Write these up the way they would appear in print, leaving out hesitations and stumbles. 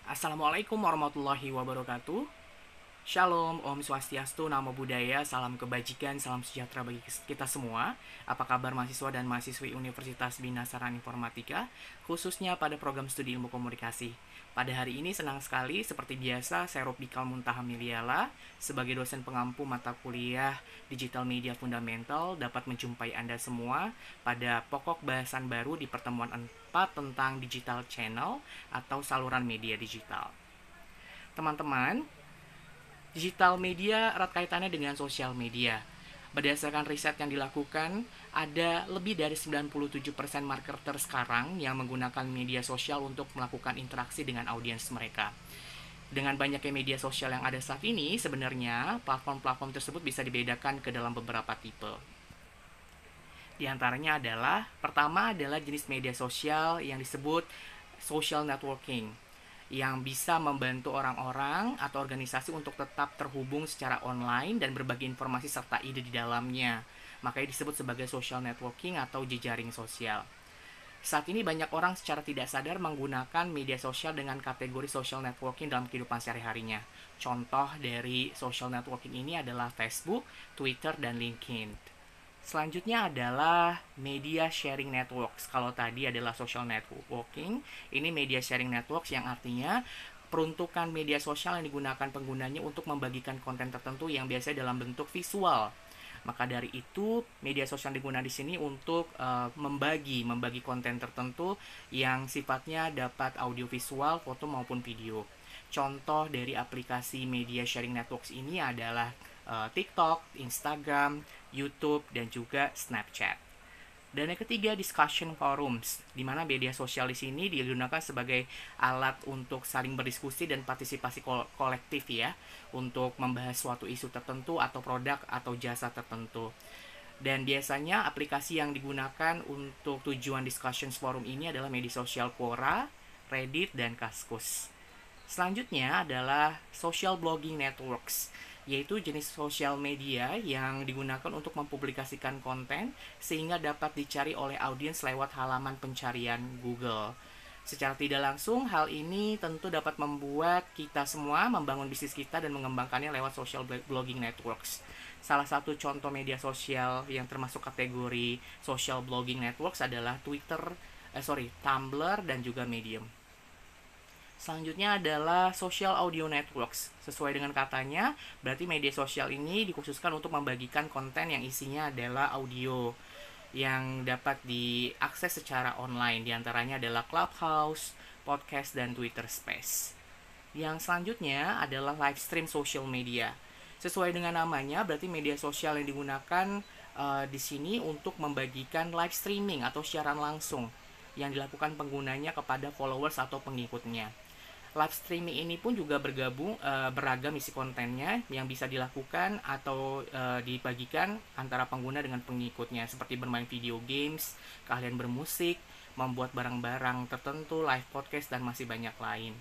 Assalamualaikum warahmatullahi wabarakatuh. Shalom, Om Swastiastu, Namo Buddhaya, salam kebajikan, salam sejahtera bagi kita semua. Apa kabar mahasiswa dan mahasiswi Universitas Bina Sarana Informatika, khususnya pada program studi ilmu komunikasi. Pada hari ini senang sekali, seperti biasa, saya Robikal Muntaha Miliala, sebagai dosen pengampu mata kuliah Digital Media Fundamental, dapat menjumpai Anda semua pada pokok bahasan baru di pertemuan 4 tentang Digital Channel atau saluran media digital. Teman-teman, digital media erat kaitannya dengan sosial media. Berdasarkan riset yang dilakukan, ada lebih dari 97% marketer sekarang yang menggunakan media sosial untuk melakukan interaksi dengan audiens mereka. Dengan banyaknya media sosial yang ada saat ini, sebenarnya platform-platform tersebut bisa dibedakan ke dalam beberapa tipe. Di antaranya pertama adalah jenis media sosial yang disebut social networking, yang bisa membantu orang-orang atau organisasi untuk tetap terhubung secara online dan berbagi informasi serta ide di dalamnya. Makanya disebut sebagai social networking atau jejaring sosial. Saat ini banyak orang secara tidak sadar menggunakan media sosial dengan kategori social networking dalam kehidupan sehari-harinya. Contoh dari social networking ini adalah Facebook, Twitter, dan LinkedIn. Selanjutnya adalah media sharing networks. Kalau tadi adalah social networking, ini media sharing networks yang artinya peruntukan media sosial yang digunakan penggunanya untuk membagikan konten tertentu yang biasanya dalam bentuk visual. Maka dari itu, media sosial digunakan di sini untuk membagi konten tertentu yang sifatnya dapat audio visual, foto maupun video. Contoh dari aplikasi media sharing networks ini adalah TikTok, Instagram, YouTube, dan juga Snapchat. Dan yang ketiga, discussion forums, di mana media sosial di sini digunakan sebagai alat untuk saling berdiskusi dan partisipasi kolektif ya, untuk membahas suatu isu tertentu atau produk atau jasa tertentu. Dan biasanya aplikasi yang digunakan untuk tujuan discussion forum ini adalah media sosial Quora, Reddit, dan Kaskus. Selanjutnya adalah social blogging networks, yaitu jenis sosial media yang digunakan untuk mempublikasikan konten sehingga dapat dicari oleh audiens lewat halaman pencarian Google. Secara tidak langsung, hal ini tentu dapat membuat kita semua membangun bisnis kita dan mengembangkannya lewat social blogging networks. Salah satu contoh media sosial yang termasuk kategori social blogging networks adalah Tumblr, dan juga Medium. Selanjutnya adalah social audio networks. Sesuai dengan katanya, berarti media sosial ini dikhususkan untuk membagikan konten yang isinya adalah audio yang dapat diakses secara online. Di antaranya adalah Clubhouse, podcast, dan Twitter Space. Yang selanjutnya adalah live stream social media. Sesuai dengan namanya, berarti media sosial yang digunakan di sini untuk membagikan live streaming atau siaran langsung yang dilakukan penggunanya kepada followers atau pengikutnya. Live streaming ini pun juga beragam isi kontennya yang bisa dilakukan atau dibagikan antara pengguna dengan pengikutnya, seperti bermain video games, keahlian bermusik, membuat barang-barang tertentu, live podcast, dan masih banyak lain.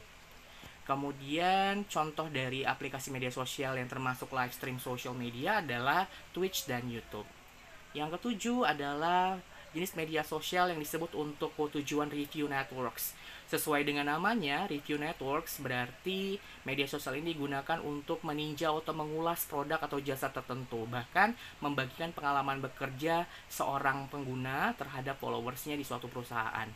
Kemudian contoh dari aplikasi media sosial yang termasuk live stream social media adalah Twitch dan YouTube. Yang ketujuh adalah jenis media sosial yang disebut untuk tujuan review networks. Sesuai dengan namanya, review networks berarti media sosial ini digunakan untuk meninjau atau mengulas produk atau jasa tertentu, bahkan membagikan pengalaman bekerja seorang pengguna terhadap followersnya di suatu perusahaan.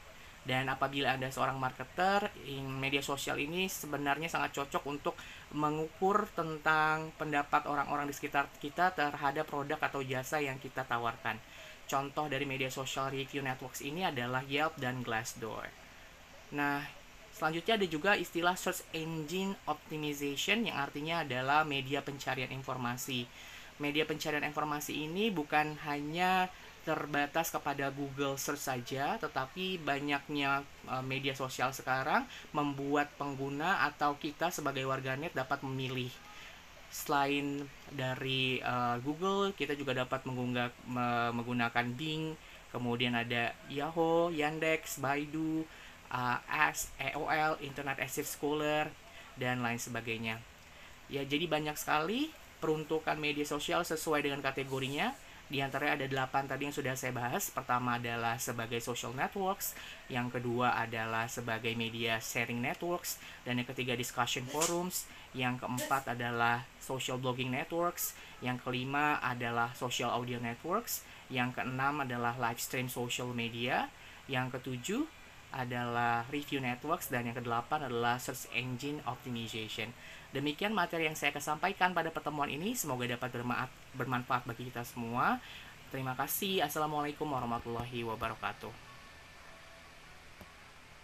Dan apabila Anda seorang marketer, media sosial ini sebenarnya sangat cocok untuk mengukur tentang pendapat orang-orang di sekitar kita terhadap produk atau jasa yang kita tawarkan. Contoh dari media sosial review networks ini adalah Yelp dan Glassdoor. Nah, selanjutnya ada juga istilah search engine optimization yang artinya adalah media pencarian informasi. Media pencarian informasi ini bukan hanya terbatas kepada Google Search saja, tetapi banyaknya media sosial sekarang membuat pengguna atau kita sebagai warganet dapat memilih. Selain dari Google, kita juga dapat menggunakan Bing, kemudian ada Yahoo, Yandex, Baidu, AOL, Internet Explorer, dan lain sebagainya. Ya, jadi banyak sekali peruntukan media sosial sesuai dengan kategorinya. Di antaranya ada 8 tadi yang sudah saya bahas. Pertama adalah sebagai social networks, yang kedua adalah sebagai media sharing networks, dan yang ketiga discussion forums, yang keempat adalah social blogging networks, yang kelima adalah social audio networks, yang keenam adalah live stream social media, yang ketujuh adalah review networks, dan yang kedelapan adalah search engine optimization. Demikian materi yang saya akan sampaikan pada pertemuan ini. Semoga dapat bermanfaat bagi kita semua. Terima kasih. Assalamualaikum warahmatullahi wabarakatuh.